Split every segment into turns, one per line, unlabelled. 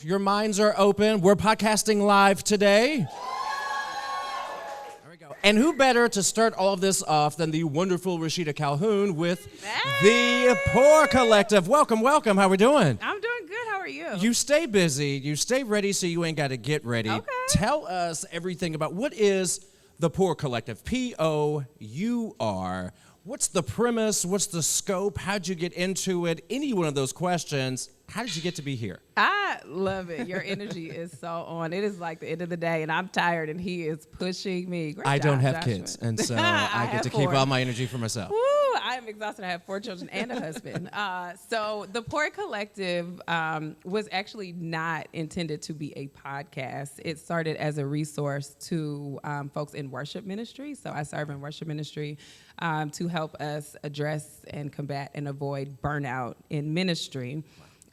your minds are open. We're podcasting live today. There we go. And who better to start all of this off than the wonderful Rasheite Calhoun with the Poor Collective. Welcome, welcome. How we doing?
I'm doing good. How are you?
You stay busy. You stay ready so you ain't got to get ready.
Okay.
Tell us everything about what is the Poor Collective, P-O-U-R. What's the premise? What's the scope? How'd you get into it? Any one of those questions. How did you get to be here?
I love it. Your energy is so on. It is like the end of the day, and I'm tired, and he is pushing me. Great
I
job,
don't have
Joshua.
kids, and so I get to keep all my energy for myself.
Woo, I am exhausted. I have 4 children and a husband. So the Poor Collective was actually not intended to be a podcast. It started as a resource to folks in worship ministry. So I serve in worship ministry to help us address and combat and avoid burnout in ministry.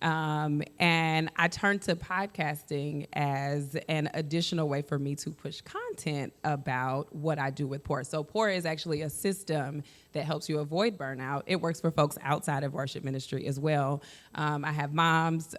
And I turned to podcasting as an additional way for me to push content about what I do with Poor. So Poor is actually a system that helps you avoid burnout. It works for folks outside of worship ministry as well. I have moms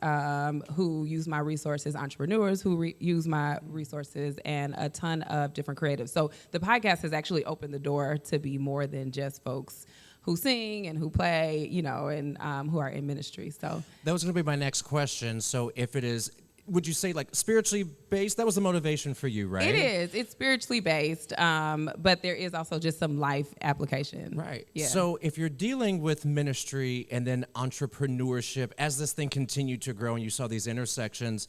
who use my resources, entrepreneurs who use my resources, and a ton of different creatives. So the podcast has actually opened the door to be more than just folks who sing and who play, you know, and who are in ministry. So
that was going to be my next question. So if it is, would you say like spiritually based? That was the motivation for you, right?
it is. It's spiritually based, but there is also just some life application.
Right.
Yeah.
So if you're dealing with ministry and then entrepreneurship, as this thing continued to grow and you saw these intersections,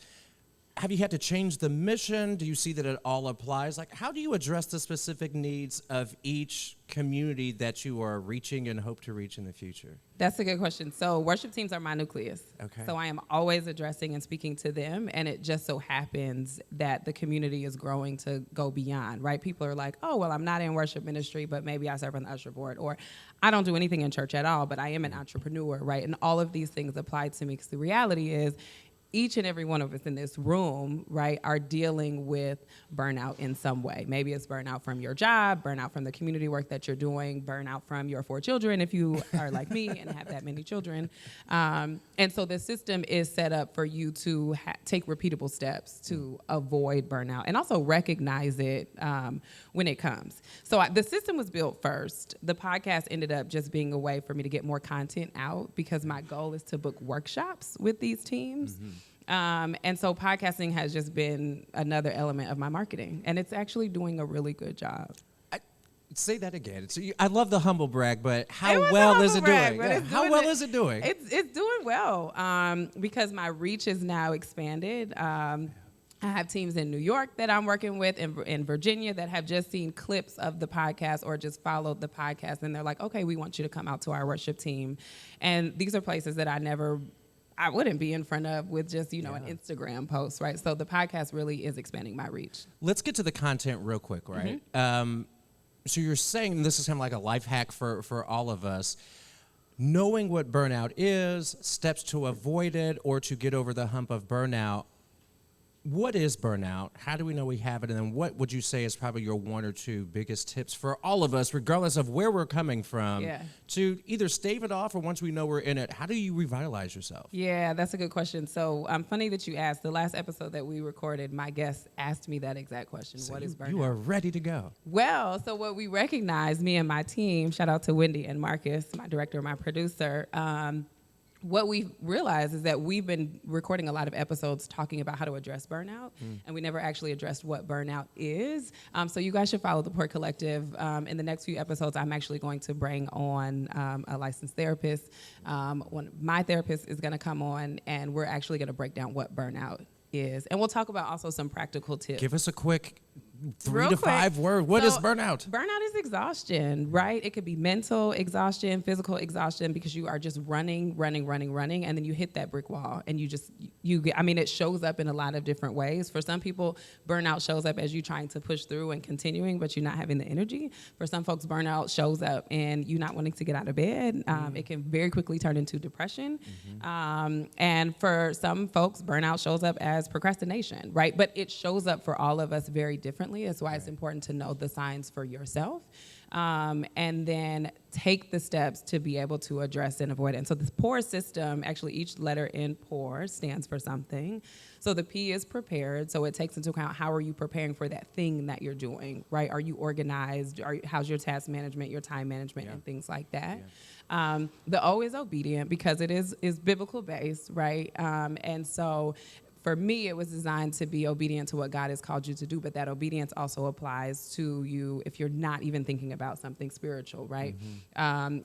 have you had to change the mission? Do you see that it all applies? Like, how do you address the specific needs of each community that you are reaching and hope to reach in the future?
That's a good question. So worship teams are my nucleus.
Okay.
So I am always addressing and speaking to them, and it just so happens that the community is growing to go beyond, right? People are like, oh, well, I'm not in worship ministry, but maybe I serve on the usher board, or I don't do anything in church at all, but I am an entrepreneur, right? And all of these things apply to me because the reality is each and every one of us in this room, right, are dealing with burnout in some way. Maybe it's burnout from your job, burnout from the community work that you're doing, burnout from your 4 children if you are like me and have that many children. And so the system is set up for you to take repeatable steps to avoid burnout and also recognize it when it comes. So the system was built first. The podcast ended up just being a way for me to get more content out because my goal is to book workshops with these teams. Mm-hmm. And so podcasting has just been another element of my marketing, and it's actually doing a really good job.
Say that again. I love the humble brag, but how well is it doing? Yeah. How well is it doing?
It's doing well because my reach is now expanded. I have teams in New York that I'm working with, in Virginia, that have just seen clips of the podcast or just followed the podcast, and they're like, okay, we want you to come out to our worship team. And these are places that I wouldn't be in front of with just, an Instagram post, right? So the podcast really is expanding my reach.
Let's get to the content real quick, right? Mm-hmm. So you're saying this is kind of like a life hack for all of us. Knowing what burnout is, steps to avoid it or to get over the hump of burnout. What is burnout? How do we know we have it? And then what would you say is probably your 1 or 2 biggest tips for all of us, regardless of where we're coming from, to either stave it off or once we know we're in it, how do you revitalize yourself?
Yeah, that's a good question. So funny that you asked. The last episode that we recorded, my guest asked me that exact question. So what is burnout?
You are ready to go.
Well, so what we recognized, me and my team, shout out to Wendy and Marcus, my director, my producer, what we realized is that we've been recording a lot of episodes talking about how to address burnout, and we never actually addressed what burnout is. So you guys should follow the Poor Collective. In the next few episodes, I'm actually going to bring on a licensed therapist. One of my therapists is going to come on, and we're actually going to break down what burnout is. And we'll talk about also some practical tips.
Give us a quick 3 to 5 word. What is burnout?
Burnout is exhaustion, right? It could be mental exhaustion, physical exhaustion, because you are just running, and then you hit that brick wall, and it shows up in a lot of different ways. For some people, burnout shows up as you trying to push through and continuing, but you're not having the energy. For some folks, burnout shows up and you not wanting to get out of bed. It can very quickly turn into depression. And for some folks, burnout shows up as procrastination, right? But it shows up for all of us very differently. That's why it's important to know the signs for yourself. and then take the steps to be able to address and avoid it. And so the POUR system, actually each letter in POUR stands for something. So the P is prepared. So it takes into account how are you preparing for that thing that you're doing, right? Are you organized? How's your task management, your time management, and things like that? Yeah. The O is obedient because it is biblical based, right? And so for me, it was designed to be obedient to what God has called you to do, but that obedience also applies to you if you're not even thinking about something spiritual, right?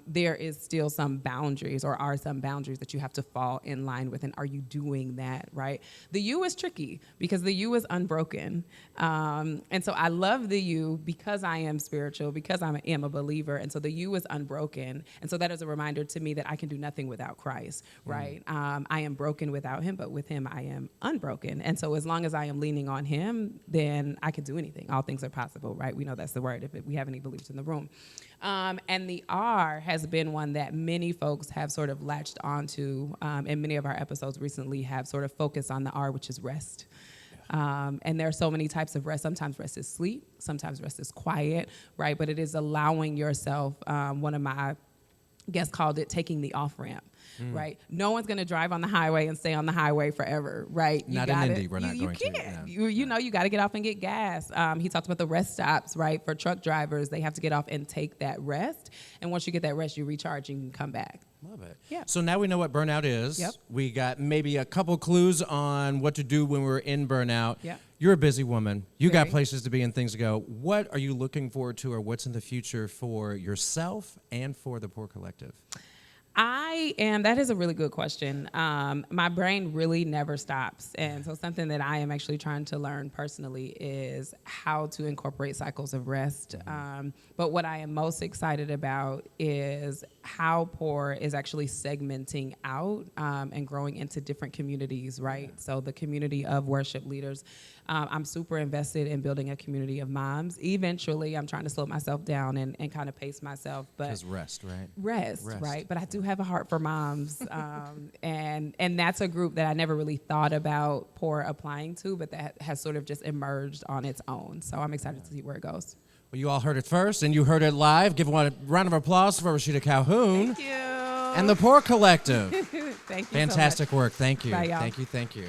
There is still some boundaries, or are some boundaries that you have to fall in line with, and are you doing that, right? The U is tricky because the U is unbroken. And so I love the U because I am spiritual, because I am a believer, and so the U is unbroken. And so that is a reminder to me that I can do nothing without Christ, right? I am broken without him, but with him I am unbroken. And so as long as I am leaning on him, then I can do anything. All things are possible, right? We know that's the word if we have any believers in the room. And the R has been one that many folks have sort of latched onto, and many of our episodes recently have sort of focused on the R, which is rest. And there are so many types of rest. Sometimes rest is sleep. Sometimes rest is quiet, right? But it is allowing yourself, one of my guests called it taking the off-ramp. Right? No one's going to drive on the highway and stay on the highway forever, right?
Not in Indy, we're not going to.
You can't. You know, you got to get off and get gas. He talked about the rest stops, right? For truck drivers, they have to get off and take that rest. And once you get that rest, you recharge and you can come back.
Love it.
Yeah.
So now we know what burnout is.
Yep.
We got maybe a couple clues on what to do when we're in burnout.
Yep.
You're a busy woman. You
Very.
got places to be and things to go. What are you looking forward to, or what's in the future for yourself and for the POUR Collective?
That is a really good question. My brain really never stops. And so something that I am actually trying to learn personally is how to incorporate cycles of rest. But what I am most excited about is how POUR is actually segmenting out and growing into different communities, right? So the community of worship leaders. I'm super invested in building a community of moms. Eventually, I'm trying to slow myself down and kind of pace myself. But
Because rest, right?
Rest, right? But I do have a heart for moms. And that's a group that I never really thought about POUR applying to, but that has sort of just emerged on its own. So I'm excited to see where it goes.
Well, you all heard it first, and you heard it live. Give one a round of applause for Rasheite Calhoun.
Thank you.
And the POUR Collective.
Thank you.
Fantastic
so much.
work. Thank you.
Bye, y'all.
Thank you.